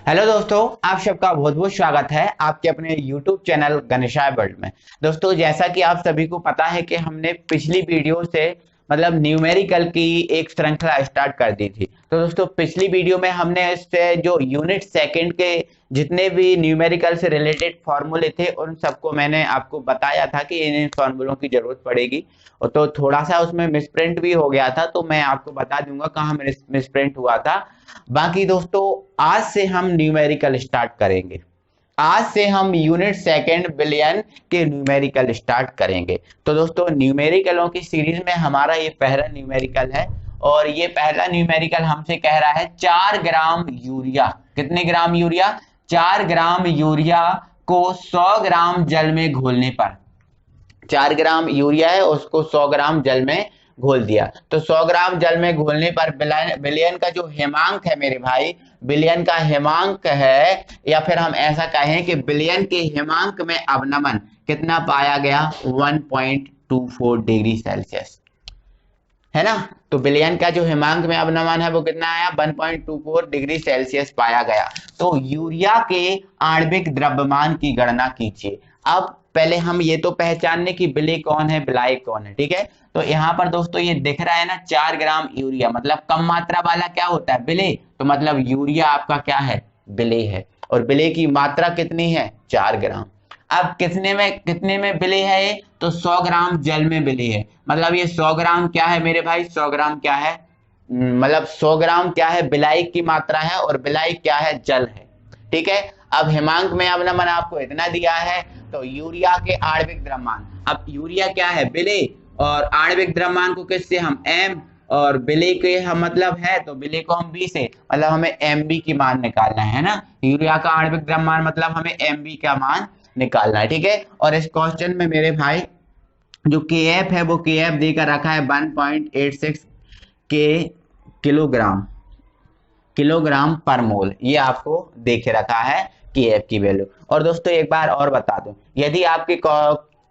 Hello दोस्तों, आप सबका बहुत बहुत स्वागत है आपके अपने YouTube चैनल गणेशाय वर्ल्ड में। दोस्तों, जैसा कि आप सभी को पता है कि हमने पिछली वीडियो से मतलब न्यूमेरिकल की एक श्रृंखला स्टार्ट कर दी थी। तो दोस्तों, पिछली वीडियो में हमने इससे जो यूनिट सेकंड के जितने भी न्यूमेरिकल से रिलेटेड फॉर्मूले थे उन सबको मैंने आपको बताया था कि इन फॉर्मूलों की जरूरत पड़ेगी। और तो थोड़ा सा उसमें मिसप्रिंट भी हो गया था, तो मैं आपको बता दूंगा कहाँ मिसप्रिंट हुआ था। बाकी दोस्तों, आज से हम न्यूमेरिकल स्टार्ट करेंगे। आज से हम यूनिट सेकंड बिलियन के न्यूमेरिकल स्टार्ट करेंगे। तो दोस्तों, न्यूमेरिकलों की सीरीज में हमारा ये पहला न्यूमेरिकल है और ये पहला न्यूमेरिकल हमसे कह रहा है 4 ग्राम यूरिया। कितने ग्राम यूरिया? 4 ग्राम यूरिया को 100 ग्राम जल में घोलने पर, 4 ग्राम यूरिया है उसको 100 ग्राम जल में घोल दिया। तो 100 ग्राम जल में घोलने पर बिलियन का जो हिमांक है मेरे भाई, बिलियन का हिमांक है, या फिर हम ऐसा कहें कि बिलियन के हिमांक में अवनमन कितना पाया गया? 1.24 डिग्री सेल्सियस, है ना। तो बिलियन का जो हिमांक में अवनमन है वो कितना आया? 1.24 डिग्री सेल्सियस पाया गया। तो यूरिया के आणविक द्रव्यमान की गणना कीजिए। अब पहले हम ये तो पहचानने की विलेय कौन है, विलायक कौन है, ठीक है। तो यहाँ पर दोस्तों ये दिख रहा है ना, 4 ग्राम यूरिया मतलब कम मात्रा वाला क्या होता है? विलेय। तो मतलब यूरिया आपका क्या है? विलेय है। और विलेय की मात्रा कितनी है? 4 ग्राम। अब कितने में विलेय है ये? तो 100 ग्राम जल में विलेय है। मतलब ये 100 ग्राम क्या है मेरे भाई? 100 ग्राम क्या है? मतलब 100 ग्राम क्या है? विलायक की मात्रा है और विलायक क्या है? जल है, ठीक है। अब हिमांक में अवनमन आपको इतना दिया है। तो यूरिया के आणविक द्रव्यमान, अब यूरिया क्या है? विलेय, और आणविक द्रव्यमान को किससे? हम m, और विलेय के हम मतलब है तो विलेय को हम b से, मतलब हमें mb की मान निकालना है ना। यूरिया का आणविक द्रव्यमान मतलब हमें mb का मान निकालना है, ठीक है। और इस क्वेश्चन में मेरे भाई जो kf है वो kf देकर रखा है 1.86 के किलोग्राम पर मोल, ये आपको देखे रखा है kf की वैल्यू। और दोस्तों एक बार और बता दूं, यदि आपके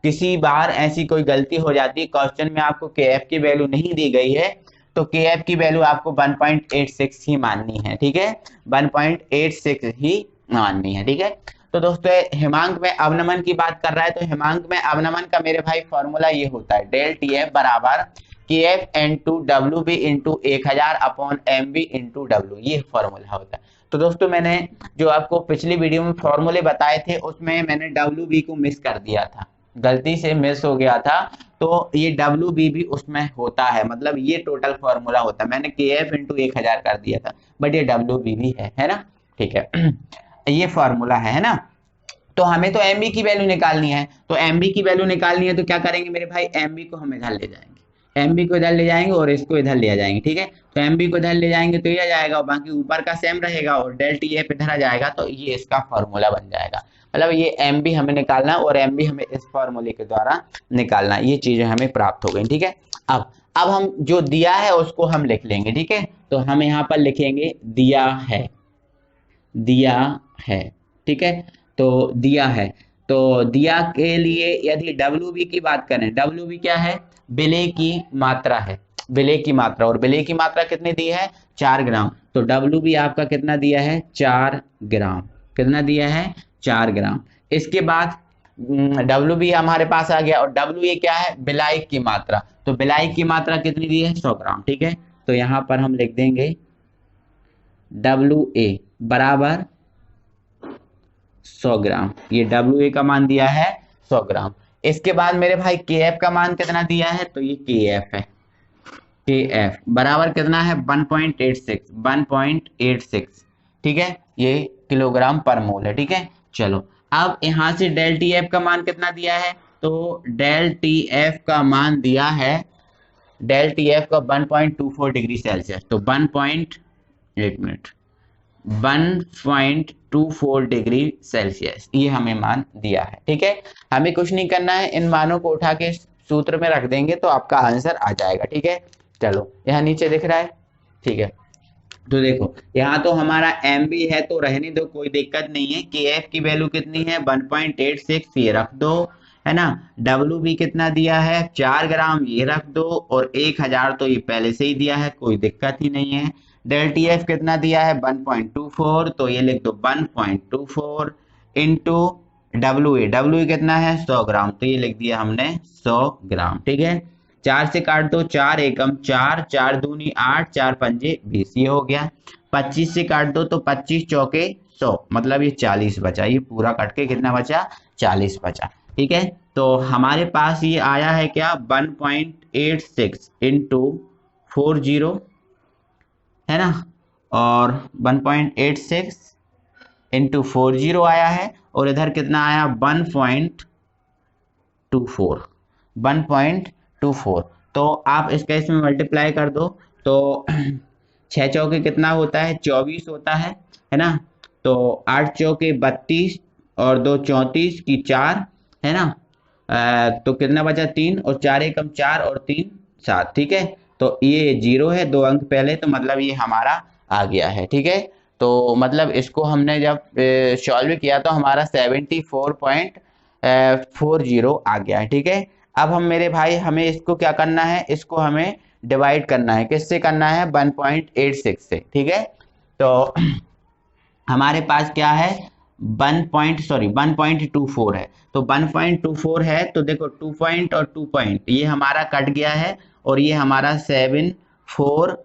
किसी बार ऐसी कोई गलती हो जाती है, क्वेश्चन में आपको kf की वैल्यू नहीं दी गई है, तो kf की वैल्यू आपको 1.86 ही माननी है, ठीक है। 1.86 ही माननी है, ठीक है। तो दोस्तों हिमांक में अवनमन की बात कर रहा है, तो हिमांक में अवनमन का मेरे भाई फॉर्मूला ये होता है, डेल टीएफ बराबर kf into W B into 1000 upon M B into W, ये फॉर्मूला होता है। तो दोस्तों मैंने जो आपको पिछली वीडियो में फॉर्मूले बताए थे उसमें मैंने डब्ल्यू बी को मिस कर दिया था, गलती से मिस हो गया था। तो ये डब्ल्यू बी भी उसमें होता है, मतलब ये टोटल फॉर्मूला होता है। मैंने kf इंटू 1000 कर दिया था, बट ये डब्ल्यू बी भी है ना, ठीक है। ये फॉर्मूला है ना। तो हमें तो एमबी की वैल्यू निकालनी है, तो एमबी की वैल्यू निकालनी है तो क्या करेंगे मेरे भाई? एमबी को हम इधर ले जाएंगे, एमबी को इधर ले जाएंगे और इसको इधर ले जाएंगे, ठीक है। तो एमबी को इधर ले जाएंगे तो ये आ जाएगा, और बाकी ऊपर का सेम रहेगा, और डेल टी एफ इधर आ जाएगा, तो ये इसका फॉर्मूला बन जाएगा। मतलब ये एमबी हमें निकालना है और एमबी हमें इस फॉर्मूले के द्वारा निकालना है। ये चीजें हमें प्राप्त हो गई, ठीक है। अब हम जो दिया है उसको हम लिख लेंगे, ठीक है। तो हम यहाँ पर लिखेंगे दिया है, ठीक है। तो दिया है, तो दिया के लिए यदि डब्ल्यू की बात करें, डब्ल्यू क्या है? विलेय की मात्रा है, विलेय की मात्रा, और विलेय की मात्रा कितनी दी है? 4 ग्राम। तो डब्ल्यू आपका कितना दिया है? 4 ग्राम। कितना दिया है? 4 ग्राम। इसके बाद डब्ल्यू हमारे पास आ गया, और डब्ल्यू ये क्या है? विलायक की मात्रा। तो विलायक की मात्रा कितनी दी है? 100 ग्राम, ठीक है। तो यहाँ पर हम लिख देंगे डब्ल्यू बराबर 100 ग्राम। ये डब्ल्यू का मान दिया है 100 ग्राम। इसके बाद मेरे भाई kf का मान कितना दिया है? तो ये kf है, kf बराबर कितना है? 1.86, ठीक है। ये किलोग्राम पर मोल है, ठीक है। चलो अब यहां से डेल टीएफ का मान कितना दिया है? तो डेल टीएफ का मान दिया है, डेल टीएफ का 1.24 डिग्री सेल्सियस। तो 1.24 डिग्री सेल्सियस ये हमें मान दिया है, ठीक है। हमें कुछ नहीं करना है, इन मानों को उठा के सूत्र में रख देंगे तो आपका आंसर आ जाएगा, ठीक है। चलो यहाँ नीचे दिख रहा है, ठीक है। तो देखो यहाँ तो हमारा एम बी है तो रहने दो, कोई दिक्कत नहीं है। के एफ की वैल्यू कितनी है? 1.86, ये रख दो, है ना। डब्ल्यू बी कितना दिया है? 4 ग्राम, ये रख दो, और 1000 तो ये पहले से ही दिया है, कोई दिक्कत ही नहीं है। डेल टी एफ कितना दिया है 1.24, तो ये लिख दो 1.24 इंटू डब्ल्यू कितना है 100 ग्राम, तो ये लिख दिया हमने 100 ग्राम। ठीक है, 4 से काट दो, 4 एकम 4, 4 दूनी 8, 4 पंजे 20, ये हो गया। 25 से काट दो तो 25 चौके 100, मतलब ये 40 बचा, ये पूरा कट के कितना बचा 40 बचा। ठीक है, तो हमारे पास ये आया है क्या 1.86 इंटू 40 है ना, और 1.86 इंटू 40 आया है, और इधर कितना आया 1.24। तो आप इसका इसमें मल्टीप्लाई कर दो तो 6 चौके कितना होता है 24 होता है ना, तो 8 चौके 32 और 2 34 की 4 है ना, तो कितना बचा 3 और 4 एकम 4 और 3 7। ठीक है, तो ये 0 है, 2 अंक पहले, तो मतलब ये हमारा आ गया है। ठीक है, तो मतलब इसको हमने जब सॉल्व किया तो हमारा 74.40 आ गया है। ठीक है, अब हम मेरे भाई हमें इसको क्या करना है, इसको हमें डिवाइड करना है, किससे करना है 1.86 से। ठीक है, तो हमारे पास क्या है 1.24 है, तो 1.24 है, तो देखो 2 पॉइंट और 2 पॉइंट ये हमारा कट गया है, और ये हमारा 74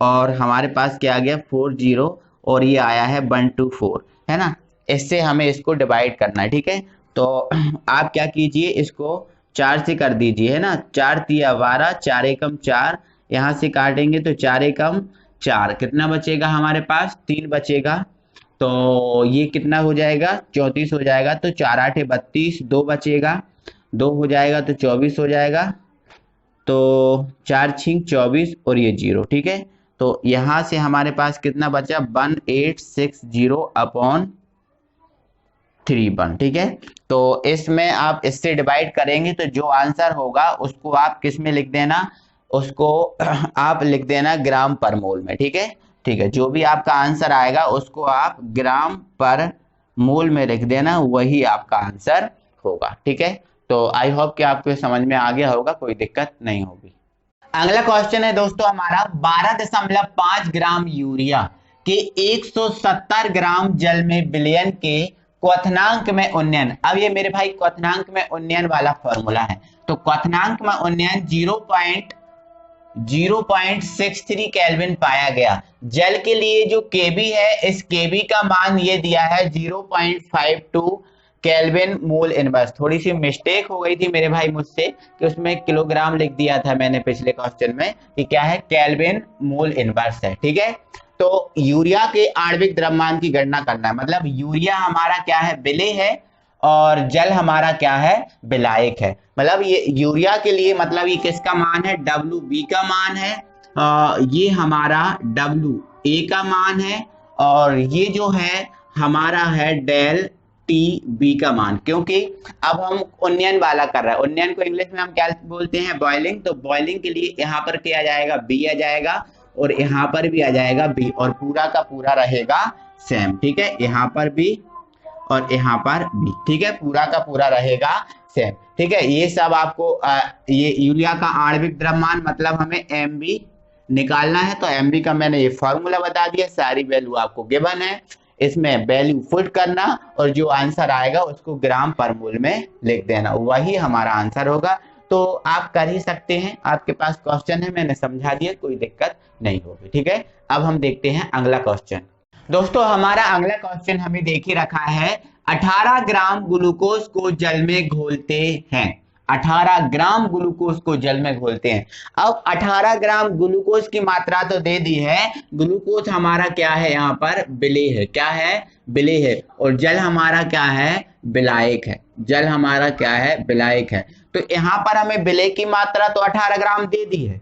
और हमारे पास क्या आ गया 40 और ये आया है 124 है ना, इससे हमें इसको डिवाइड करना है। ठीक है, तो आप क्या कीजिए, इसको 4 से कर दीजिए है ना, 4 तिया 12, 4 एकम 4, यहाँ से काटेंगे तो 4 एकम 4, कितना बचेगा हमारे पास 3 बचेगा, तो ये कितना हो जाएगा 34 हो जाएगा, तो 4 8 32, 2 बचेगा, 2 हो जाएगा तो 24 हो जाएगा, तो 4 छिंक 24 और ये 0। ठीक है, तो यहां से हमारे पास कितना बचा 1860/31। ठीक है, तो इसमें आप इससे डिवाइड करेंगे तो जो आंसर होगा उसको आप किस में लिख देना, उसको आप लिख देना ग्राम पर मोल में। ठीक है, ठीक है, जो भी आपका आंसर आएगा उसको आप ग्राम पर मोल में लिख देना, वही आपका आंसर होगा। ठीक है, तो आई होप कि आपको समझ में आ गया होगा, कोई दिक्कत नहीं होगी। अगला क्वेश्चन है दोस्तों हमारा 12.5 ग्राम यूरिया के 170 ग्राम जल में विलयन के क्वथनांक में उन्नयन। अब ये मेरे भाई क्वथनांक में उन्नयन वाला फॉर्मूला है, तो क्वथनांक में उन्नयन 0.63 केल्विन पाया गया। जल के लिए जो केबी है, इस केबी का मान ये दिया है 0.52 केल्विन मोल इनवर्स। थोड़ी सी मिस्टेक हो गई थी मेरे भाई मुझसे कि उसमें किलोग्राम लिख दिया था मैंने पिछले क्वेश्चन में, कि क्या है केल्विन मोल इनवर्स है। ठीक है, तो यूरिया के आणविक द्रव्यमान की गणना करना है, मतलब यूरिया हमारा क्या है विलेय है और जल हमारा क्या है विलायक है। मतलब ये यूरिया के लिए मतलब ये किसका मान है WB का मान है, ये हमारा WA का मान है, और ये जो है हमारा है डेल TB का मान, क्योंकि अब हम उन्नयन वाला कर रहे हैं। उन्नयन को इंग्लिश में हम क्या बोलते हैं बॉइलिंग, तो बॉइलिंग के लिए यहाँ पर क्या आ जाएगा B आ जाएगा, और यहाँ पर भी आ जाएगा B, और पूरा का पूरा रहेगा सेम। ठीक है, यहाँ पर B और यहाँ पर B। ठीक है, पूरा का पूरा रहेगा सेम। ठीक है, ये सब आपको ये यूरिया का आणविक द्रव्यमान मतलब हमें MB निकालना है, तो MB का मैंने ये फॉर्मूला बता दिया, सारी वैल्यू आपको गिवन है, इसमें वैल्यू पुट करना और जो आंसर आएगा उसको ग्राम पर मोल में लिख देना, वही हमारा आंसर होगा। तो आप कर ही सकते हैं, आपके पास क्वेश्चन है, मैंने समझा दिया, कोई दिक्कत नहीं होगी। ठीक है, अब हम देखते हैं अगला क्वेश्चन। दोस्तों हमारा अगला क्वेश्चन हमें देख ही रखा है, 18 ग्राम ग्लूकोज को जल में घोलते हैं। 18 ग्राम ग्लूकोज को जल में घोलते हैं। अब 18 ग्राम ग्लूकोज की मात्रा तो दे दी है, ग्लूकोज हमारा क्या है यहाँ पर विलेय है, क्या है विलेय है, और जल हमारा क्या है विलायक है, जल हमारा क्या है विलायक है। तो यहाँ पर हमें विलेय की मात्रा तो 18 ग्राम दे दी है,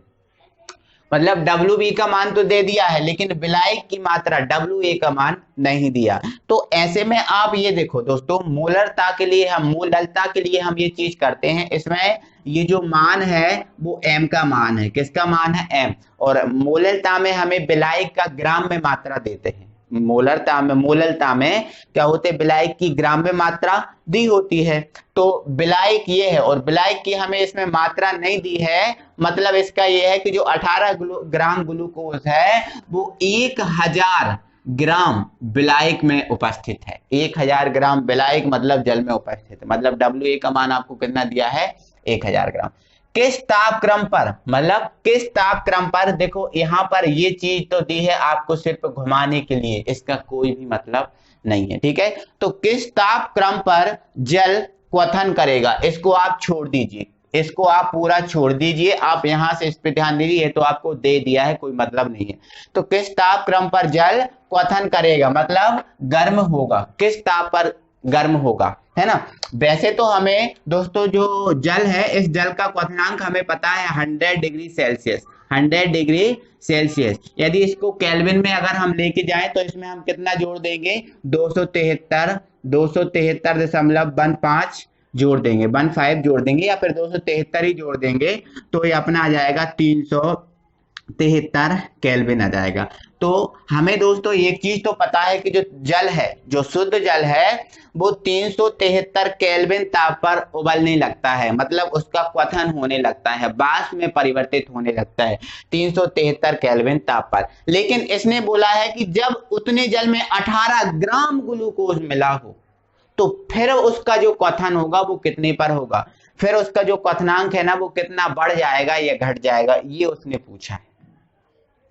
मतलब WB का मान तो दे दिया है, लेकिन विलायक की मात्रा WA का मान नहीं दिया। तो ऐसे में आप ये देखो दोस्तों, मोलरता के लिए हम मोललता के लिए हम ये चीज करते हैं, इसमें ये जो मान है वो M का मान है, किसका मान है M, और मोललता में हमें विलायक का ग्राम में मात्रा देते हैं, मोललता में क्या होते, विलायक की ग्राम में मात्रा दी होती है। तो विलायक ये है और विलायक की हमें इसमें मात्रा नहीं दी है, मतलब इसका ये है कि जो 18 ग्राम ग्लूकोज है वो 1000 ग्राम विलायक में उपस्थित है। 1000 ग्राम विलायक मतलब जल में उपस्थित है, मतलब WA का मान आपको कितना दिया है, 1000 ग्राम। किस तापक्रम पर, मतलब किस तापक्रम पर, देखो यहां पर ये चीज तो दी है आपको सिर्फ घुमाने के लिए, इसका कोई भी मतलब नहीं है, ठीक है। तो किस तापक्रम पर जल क्वथन करेगा, इसको आप छोड़ दीजिए, इसको आप पूरा छोड़ दीजिए, आप यहां से इस पे ध्यान दीजिए, तो आपको दे दिया है, कोई मतलब नहीं है। तो किस तापक्रम पर जल क्वथन करेगा मतलब गर्म होगा, किस ताप पर गर्म होगा, है ना। वैसे तो हमें दोस्तों जो जल है, इस जल का क्वथनांक हमें पता है 100 डिग्री सेल्सियस, 100 डिग्री सेल्सियस। यदि इसको केल्विन में अगर हम लेके जाएं तो इसमें हम कितना जोड़ देंगे, 273.15 जोड़ देंगे, 15 जोड़ देंगे या फिर 273 ही जोड़ देंगे, तो ये अपना आ जाएगा 373 केल्विन आ जाएगा। तो हमें दोस्तों एक चीज तो पता है कि जो जल है, जो शुद्ध जल है, वो 373 केल्विन ताप पर उबलने लगता है, मतलब उसका क्वथन होने लगता है, वाष्प में परिवर्तित होने लगता है 373 केल्विन ताप पर। लेकिन इसने बोला है कि जब उतने जल में 18 ग्राम ग्लूकोज मिला हो तो फिर उसका जो क्वथन होगा वो कितने पर होगा, फिर उसका जो क्वथनांक है ना वो कितना बढ़ जाएगा या घट जाएगा, ये उसने पूछा है,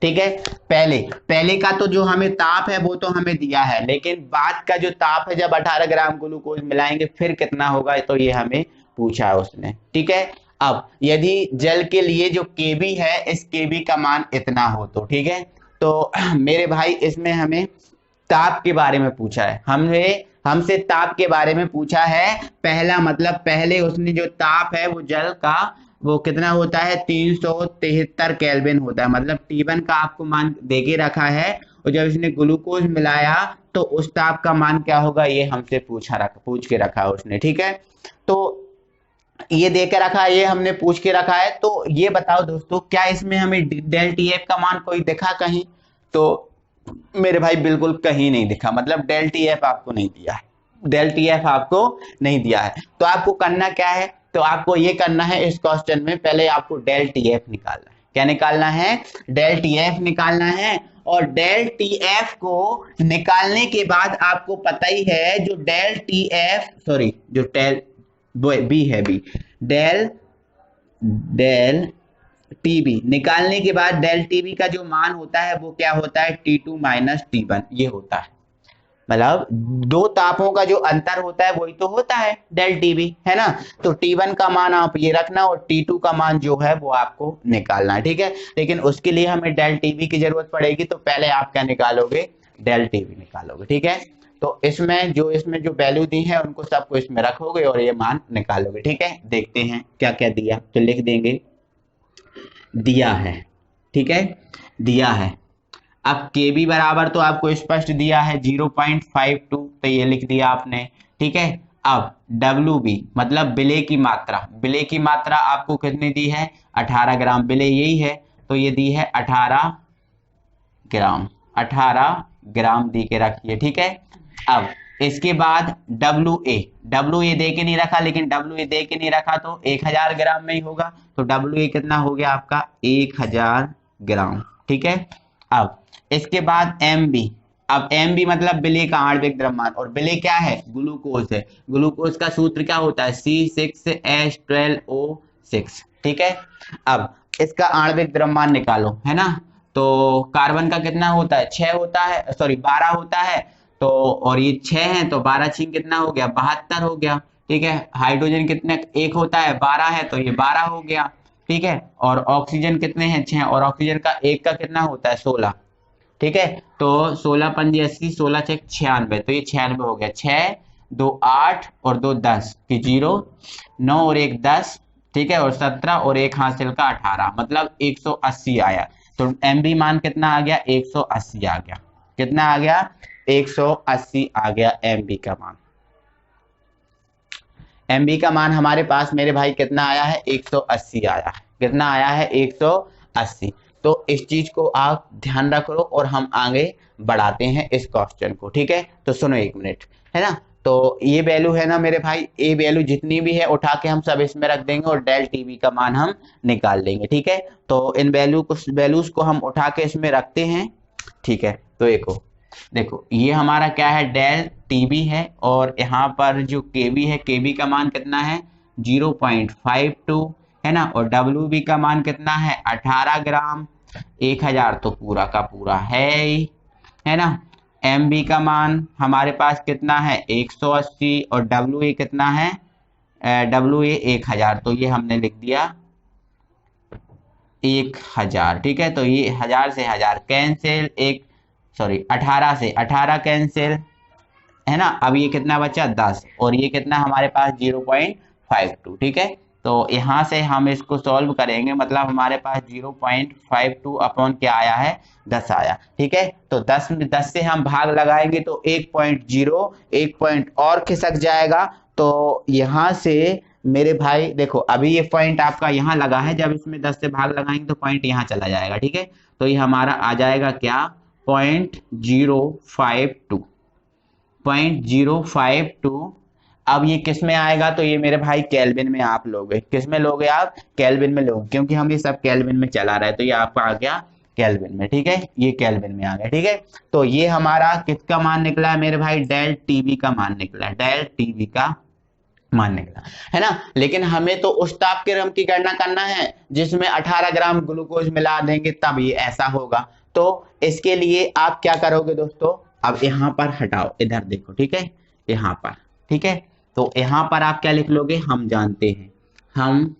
ठीक है। पहले का तो जो हमें ताप है वो तो हमें दिया है, लेकिन बाद का जो ताप है जब 18 ग्राम ग्लूकोज मिलाएंगे फिर कितना होगा, तो ये हमें पूछा है उसने, ठीक है। अब यदि जल के लिए जो केबी है, इस केबी का मान इतना हो तो ठीक है। तो मेरे भाई इसमें हमें ताप के बारे में पूछा है, हमसे ताप के बारे में पूछा है। पहला मतलब पहले उसने जो ताप है वो जल का वो कितना होता है, 373 केल्विन होता है, मतलब T1 का आपको मान देके रखा है, और जब इसने ग्लूकोज मिलाया तो उस ताप का मान क्या होगा, ये हमसे पूछ के रखा है उसने, ठीक है। तो ये दे के रखा है, ये हमने पूछ के रखा है। तो ये बताओ दोस्तों, क्या इसमें हमें डेल TF का मान कोई दिखा कहीं, तो मेरे भाई बिल्कुल कहीं नहीं दिखा, मतलब डेल TF आपको नहीं दिया है, डेल TF आपको नहीं दिया है। तो आपको करना क्या है, तो आपको ये करना है, इस क्वेश्चन में पहले आपको डेल TF निकालना है। क्या निकालना है, डेल TF निकालना है। और डेल TF को निकालने के बाद आपको पता ही है जो डेल TF सॉरी जो डेल बी है, बी डेल TB निकालने के बाद डेल TB का जो मान होता है वो क्या होता है, T2 माइनस T1, ये होता है, मतलब दो तापों का जो अंतर होता है वही तो होता है डेल TB, है ना। तो T1 का मान आप ये रखना और T2 का मान जो है वो आपको निकालना है, ठीक है। लेकिन उसके लिए हमें डेल TB की जरूरत पड़ेगी, तो पहले आप क्या निकालोगे, डेल TB निकालोगे, ठीक है। तो इसमें जो वैल्यू दी है उनको सबको इसमें रखोगे और ये मान निकालोगे, ठीक है। देखते हैं क्या क्या दिया, तो लिख देंगे दिया है, ठीक है, दिया है। अब KB बराबर तो आपको स्पष्ट दिया है 0.52, तो ये लिख दिया आपने, ठीक है। अब WB मतलब विलेय की मात्रा आपको कितनी दी है, 18 ग्राम, विलेय यही है, तो ये दी है 18 ग्राम दी के रखिए, ठीक है। अब इसके बाद WA दे के नहीं रखा, लेकिन WA दे के नहीं रखा तो 1000 ग्राम में ही होगा, तो WA कितना हो गया आपका 1000 ग्राम, ठीक है। अब इसके बाद MB, अब MB मतलब विलेय का आणविक द्रव्यमान, और विलेय क्या है, ग्लूकोज है, ग्लूकोज का सूत्र क्या होता है, C6H12O6, ठीक है। अब इसका आणविक द्रव्यमान निकालो, है ना। तो कार्बन का कितना होता है, 6 होता है, सॉरी 12 होता है, तो और ये 6 है तो 12 छीन कितना हो गया, 72 हो गया, ठीक है। हाइड्रोजन कितने, 1 होता है, 12 है तो ये 12 हो गया, ठीक है। और ऑक्सीजन कितने हैं, 6, और ऑक्सीजन का 1 का कितना होता है, 16, ठीक है। तो 16 पंजे 80, 16 6 96, तो ये 96 हो गया, 6 2 8 और 2 10 की 0, 9 और 1 10, ठीक है, और 17 और 1 हासिल का 18, मतलब 180 आया। तो MB मान कितना आ गया, 180 आ गया, कितना आ गया, 180 आ गया MB का मान। MB का मान हमारे पास मेरे भाई कितना आया है, 180 आया है, कितना आया है, 180। तो इस चीज को आप ध्यान रखो और हम आगे बढ़ाते हैं इस क्वेश्चन को। ठीक है, तो सुनो एक मिनट, है ना। तो ये वैल्यू है ना मेरे भाई, ये वैल्यू जितनी भी है उठा के हम सब इसमें रख देंगे और डेल टीवी का मान हम निकाल लेंगे। ठीक है, तो इन वैल्यूज को हम उठा के इसमें रखते हैं। ठीक है, तो देखो ये हमारा क्या है, डेल टीबी है, और यहाँ पर जो केबी है, केबी का मान कितना है 0.52 है ना, और डब्ल्यू बी का मान कितना है 18 ग्राम, 1000 तो पूरा का पूरा है ही, है ना। एम बी का मान हमारे पास कितना है 180, और डब्ल्यू ए कितना है, डब्ल्यू ए 1000, तो ये हमने लिख दिया 1000। ठीक है, तो ये 1000 से 1000 कैंसिल, 18 से 18 कैंसिल, है ना। अब ये कितना बचा 10, और ये कितना हमारे पास 0.52। ठीक है, तो यहाँ से हम इसको सॉल्व करेंगे, मतलब हमारे पास 0.52 अपॉन क्या आया है 10 आया। ठीक है, तो 10 से हम भाग लगाएंगे तो 1.0 1 पॉइंट और खिसक जाएगा। तो यहाँ से मेरे भाई देखो, अभी ये पॉइंट आपका यहाँ लगा है, जब इसमें 10 से भाग लगाएंगे तो पॉइंट यहाँ चला जाएगा। ठीक है, तो ये हमारा आ जाएगा क्या 0.052, 0.052। अब ये किस में आएगा, तो ये मेरे भाई केल्विन में आप लोगे। किस में लोगे आप, केल्विन में लोगे, क्योंकि हम ये सब केल्विन में चला रहे हैं, तो ये आपका आ गया केल्विन में। ठीक है, ये केल्विन में आ गया। ठीक है, तो ये हमारा किसका मान निकला है मेरे भाई, डेल टीवी का मान निकला है, डेल टीवी का मान निकला है ना। लेकिन हमें तो उस तापक्रम की गणना करना है जिसमें 18 ग्राम ग्लूकोज मिला देंगे, तब ये ऐसा होगा। तो इसके लिए आप क्या करोगे दोस्तों, अब यहाँ पर हटाओ, इधर देखो। ठीक है, यहाँ पर, ठीक है, तो यहाँ पर आप क्या लिख लोगे, हम जानते हैं, हम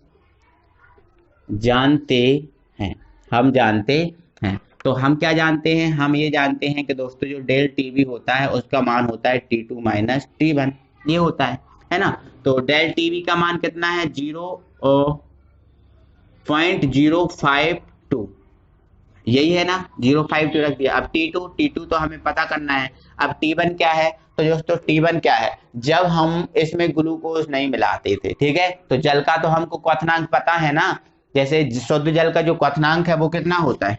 जानते हैं, हम जानते हैं। तो हम क्या जानते हैं, हम ये जानते हैं कि दोस्तों जो डेल टीवी होता है उसका मान होता है T2 माइनस T1, ये होता है ना। तो डेल टीवी का मान कितना है 0.052, यही है ना, 0.52 रख दिया। अब T2 तो हमें पता करना है। अब T1 क्या है, तो दोस्तों T1 क्या है, जब हम इसमें ग्लूकोज नहीं मिलाते थे, ठीक है, तो जल का तो हमको क्वथनांक पता है ना। जैसे शुद्ध जल का जो क्वथनांक है वो कितना होता है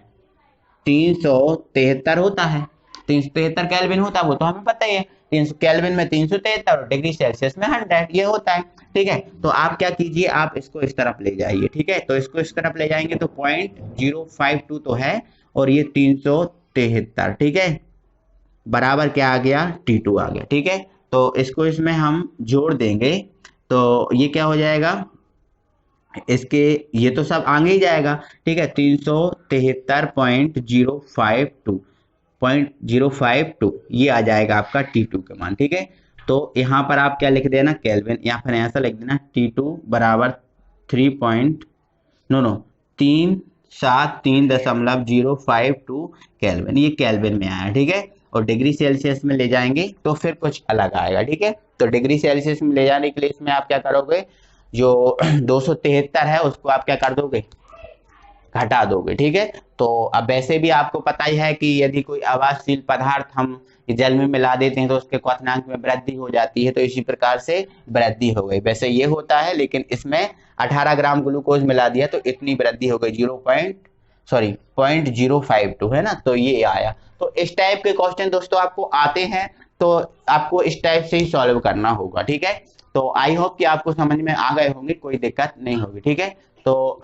373 होता है, 373 केल्विन होता है, वो तो हमें पता ही है। 300 केल्विन में 373 और डिग्री सेल्सियस में 100, ये होता है। ठीक है, तो आप क्या कीजिए, आप इसको इस तरफ ले जाइए। ठीक है, तो इसको इस तरफ ले जाएंगे तो 0.052 तो है, और ये 373, ठीक है, बराबर क्या आ गया T2 आ गया। ठीक है, तो इसको इसमें हम जोड़ देंगे तो ये क्या हो जाएगा, इसके ये तो सब आगे ही जाएगा। ठीक है, 373.052 ये आ जाएगा आपका T2 का मान। ठीक है, तो यहाँ पर आप क्या लिख देना केल्विन, यहाँ पर ऐसा लिख देना T2 बराबर 3.052 केल्विन, ये केल्विन में आया। ठीक है, और डिग्री सेल्सियस में ले जाएंगे तो फिर कुछ अलग आएगा। ठीक है, तो डिग्री सेल्सियस में ले जाने के लिए इसमें आप क्या करोगे, जो 273 है उसको आप क्या कर दोगे, घटा दोगे। ठीक है, तो अब वैसे भी आपको पता ही है कि यदि कोई आवासशील पदार्थ हम जल में मिला देते हैं तो उसके क्वथनांक में वृद्धि हो जाती है, तो इसी प्रकार से वृद्धि हो गई। वैसे ये होता है, लेकिन इसमें 18 ग्राम ग्लूकोज मिला दिया तो इतनी वृद्धि हो गई, 0.052 है ना, तो ये आया। तो इस टाइप के क्वेश्चन दोस्तों आपको आते हैं, तो आपको इस टाइप से ही सॉल्व करना होगा। ठीक है, तो आई होप कि आपको समझ में आ गए होंगे, कोई दिक्कत नहीं होगी। ठीक है, तो